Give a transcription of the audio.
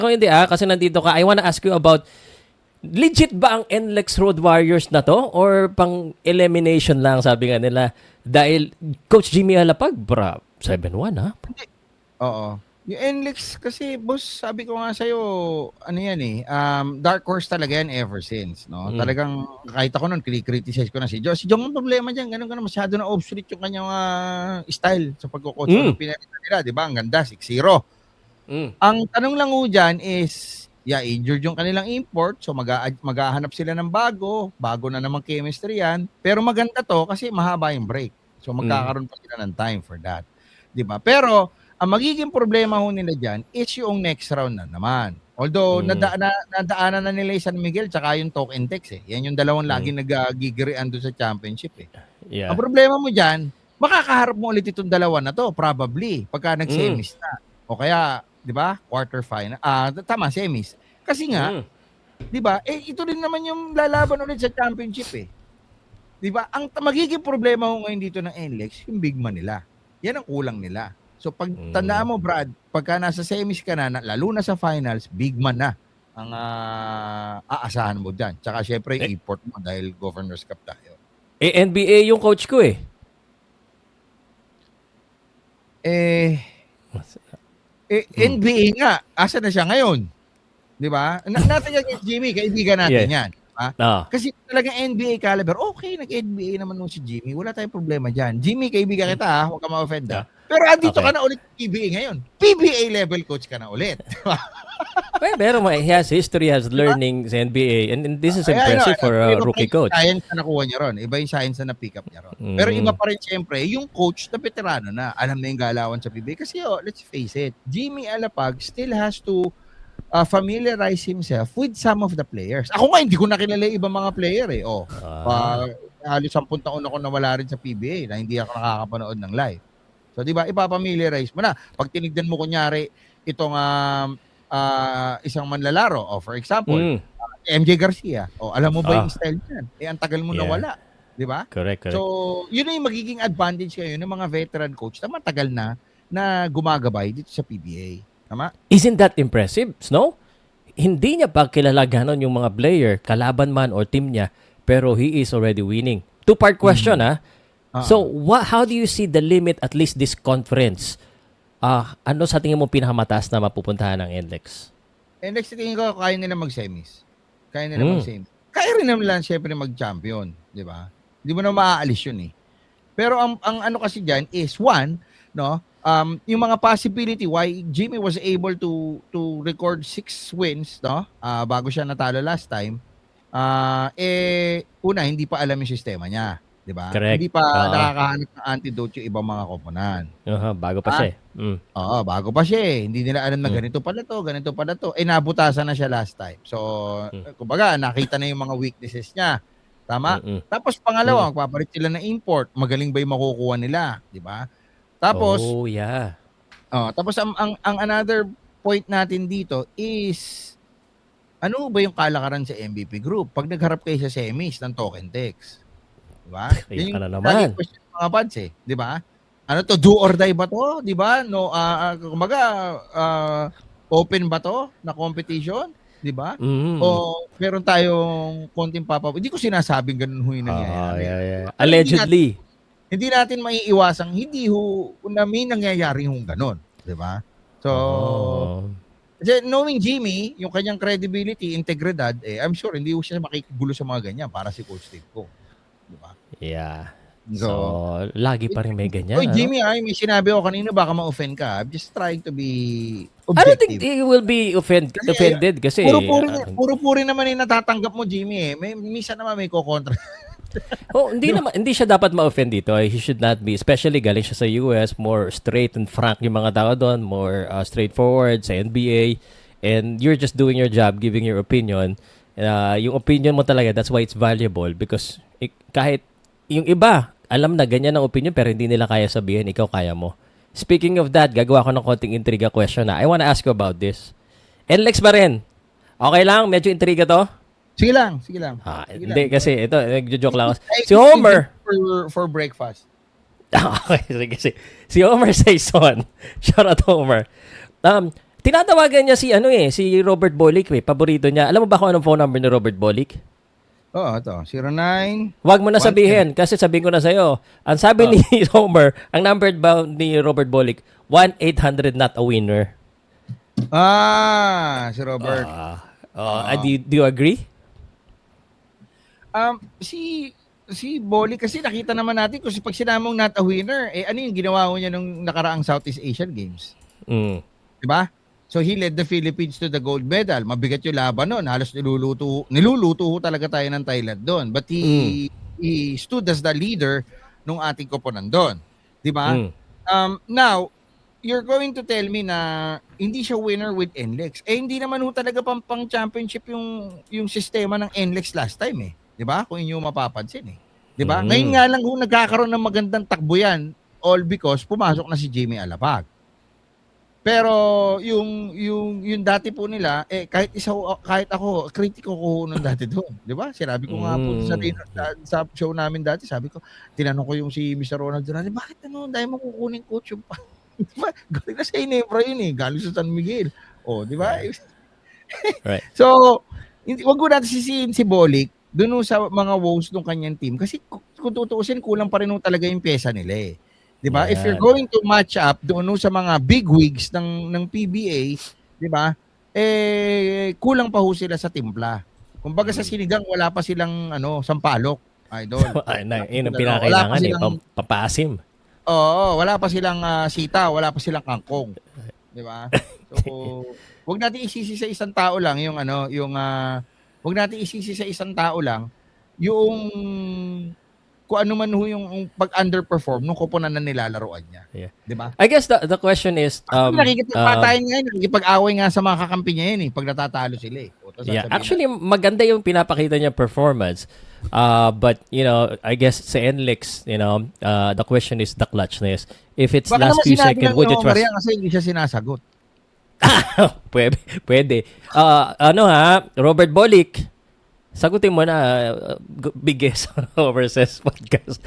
kung hindi kasi nandito ka, I wanna ask you about, legit ba ang NLEX Road Warriors na to? Or pang elimination lang, sabi nga nila? Dahil Coach Jimmy Alapag, 7-1 ha? Hindi. Oo. Yung NLEX kasi, boss, sabi ko nga sa'yo, ano yan dark horse talaga yan ever since, no? Talagang, kahit ako nun, criticize ko na si Joe. Si Joe, ang problema dyan, ganun masyado na obsolete yung kanyang style sa pagkukoach. Ano pinalitan nila, di ba? Ang ganda, 6-0. Ang tanong lang ho dyan is, injured yung kanilang import, so maghahanap sila ng bago na namang chemistry yan, pero maganda to kasi mahaba yung break. So magkakaroon pa sila ng time for that. Di ba? Pero, ang magiging problema ho nila dyan is yung next round na naman. Although, nadaanan na nila yung San Miguel tsaka yung Talk and Text. Yan yung dalawang laging nagigirian doon sa championship. Yeah. Ang problema mo dyan, makakaharap mo ulit itong dalawa na to, probably, pagka nag-semis na. O kaya, di ba, quarterfinal. Semis. Kasi nga, di ba, ito din naman yung lalaban ulit sa championship. Di ba? Ang magiging problema ho ngayon dito ng NLEX, yung big man nila. Yan ang kulang nila. So pag tandaan mo, Brad, pagka nasa semis ka na, lalo na sa finals, big man na ang aasahan mo dyan. Tsaka syempre import mo dahil Governor's Cup tayo. NBA yung coach ko NBA nga, asa na siya ngayon? Di ba? Natin yan, Jimmy, kaibigan natin yan. Kasi talagang NBA caliber, okay, nag-NBA naman nung si Jimmy. Wala tayong problema dyan. Jimmy, kaibigan kita, huwag ka ma-offend Pero andito ka na ulit sa PBA ngayon. PBA level coach ka na ulit. Pero he has history, has learning sa NBA, and this is impressive for a rookie coach. Science na nakuha niya ron. Iba yung science na na-pick up niya ron. Pero iba pa rin siyempre, yung coach na veterano na, alam na yung galawan sa PBA. Kasi let's face it, Jimmy Alapag still has to familiarize himself with some of the players. Ako nga, hindi ko nakilala yung ibang mga player halos 10 taon ako nawala rin sa PBA na hindi ako nakakapanood ng live. So, di ba, ipapamiliarize mo na. Pag tinignan mo, kunyari, itong isang manlalaro, for example, MJ Garcia, alam mo ba yung style niyan? Ang tagal mo nawala. Di ba? Correct. So, yun na yung magiging advantage kayo ng mga veteran coach na matagal na gumagabay dito sa PBA. Tama? Isn't that impressive, Snow? Hindi niya pa kilala ganon yung mga player, kalaban man or team niya, pero he is already winning. Two-part question, So, how do you see the limit, at least this conference? Ano sa tingin mo pinakamataas na mapupuntahan ng NLEX? NLEX, tingin ko, kaya nila mag-semis. Kaya rin naman syempre mag-champion. Di ba? Hindi mo na maaalis yun Pero ang ano kasi dyan is, one, yung mga possibility why Jimmy was able to record 6 wins, bago siya natalo last time, una, hindi pa alam yung sistema niya. Diba? Correct. Hindi pa nakakahanap ng antidote yung ibang mga koponan. Bago pa siya bago pa siya Hindi nila alam na ganito pala to. Nabutasan na siya last time. So, kumbaga, nakita na yung mga weaknesses niya. Tama? Tapos pangalawa, magpapalit sila ng import. Magaling ba yung makukuha nila? Diba? Tapos, tapos ang another point natin dito is, ano ba yung kalakaran sa MVP group? Pag nagharap kayo sa semis ng token text. Diba? Yan yung laging question ng mga fans Diba? Ano to? Do or die ba to? Diba? No, kumbaga, open ba to na competition? Diba? O meron tayong konting hindi ko sinasabing ganun yung nangyayari. Allegedly. Hindi natin maiiwasang na may nangyayari yung ganun. Diba? So, knowing Jimmy, yung kanyang credibility, integridad, I'm sure hindi siya makikigulo sa mga ganyan para si Coach Steve ko. Diba? Yeah. So, lagi pa rin may ganyan. Jimmy, may sinabi ako kanina, baka ma-offend ka. I'm just trying to be objective. I don't think he will be offended kasi puro-puri naman yung natatanggap mo, Jimmy minsan naman may kukontra. Hindi siya dapat ma-offend dito. He should not be, especially galing siya sa US, more straight and frank yung mga tao doon, more straightforward sa NBA, and you're just doing your job, giving your opinion. Yung opinion mo talaga, that's why it's valuable, because kahit yung iba, alam na ganyan ang opinion pero hindi nila kaya sabihin, ikaw kaya mo. Speaking of that, gagawa ko ng konting intriga question I wanna ask you about this. NLEX ba rin? Okay lang? Medyo intriga to? Sige lang. Hindi, kasi ito, nagjo-joke lang ako. Si Homer. For breakfast. Okay, sige. Si Homer Saison. Shout out Homer. Tinatawagan niya si Robert Bolick, paborito niya. Alam mo ba kung anong phone number ni Robert Bolick? Oo, ito. 09. Huwag mo na sabihin kasi sabihin ko na sa'yo. Ang sabi ni Homer, ang number ba ni Robert Bolick, 1-800 not a winner. Si Robert. Do you agree? Si Bolly kasi nakita naman natin kung pag sinamong not a winner, ano yung ginawa ko niya nung nakaraang Southeast Asian Games? Mm. 'Di ba? So he led the Philippines to the gold medal. Mabigat yung laban noon. Halos niluluto ho talaga tayo ng Thailand doon. But he stood as the leader nung ating koponan doon. 'Di ba? Now, you're going to tell me na hindi siya winner with NLEX. Hindi naman ho talaga pang championship yung sistema ng NLEX last time 'Di ba? Kung inyo mapapansin 'Di ba? Ngayon nga lang ho nagkakaroon ng magandang takbo yan all because pumasok na si Jimmy Alapag. Pero yung dati po nila kahit ako kritiko ko noon dati doon, 'di ba? Sinabi ko nga po sa show namin dati, sabi ko, tinanong ko yung si Mr. Ronald Durante, bakit dahil mo kukunin coach yung diba? Galing na sa Inebra yun galing sa San Miguel. 'Di ba? Right. So, wag ko natin sisihin si Bolick doon sa mga woes ng kanyang team kasi kung tutuusin kulang pa rin talaga yung pyesa nila 'Di ba? If you're going to match up doon sa mga big wigs ng PBA, 'di ba? Kulang pa ho sila sa timpla. Kumbaga sa sinigang wala pa silang sampalok, idol. Yun ang pinakailangan papaasim. Oo, wala pa silang sita, wala pa silang kangkong. 'Di ba? So, wag natin isisi sa isang tao lang wag natin isisi sa isang tao lang yung kung ano man ho yung pag-underperform nung koponan na nilalaroan niya. Yeah. 'Di ba? I guess the question is nakikipagpatayan ngayon, nakikipag-away nga sa mga kakampi niya yun pag natatalo sila Actually maganda yung pinapakita niya performance. But I guess sa NLEX, the question is the clutchness. If it's baka last few seconds, would you trust? Kasi hindi siya sinasagot. Pwede. Robert Bolick, sagutin mo na, biggest overseas podcast.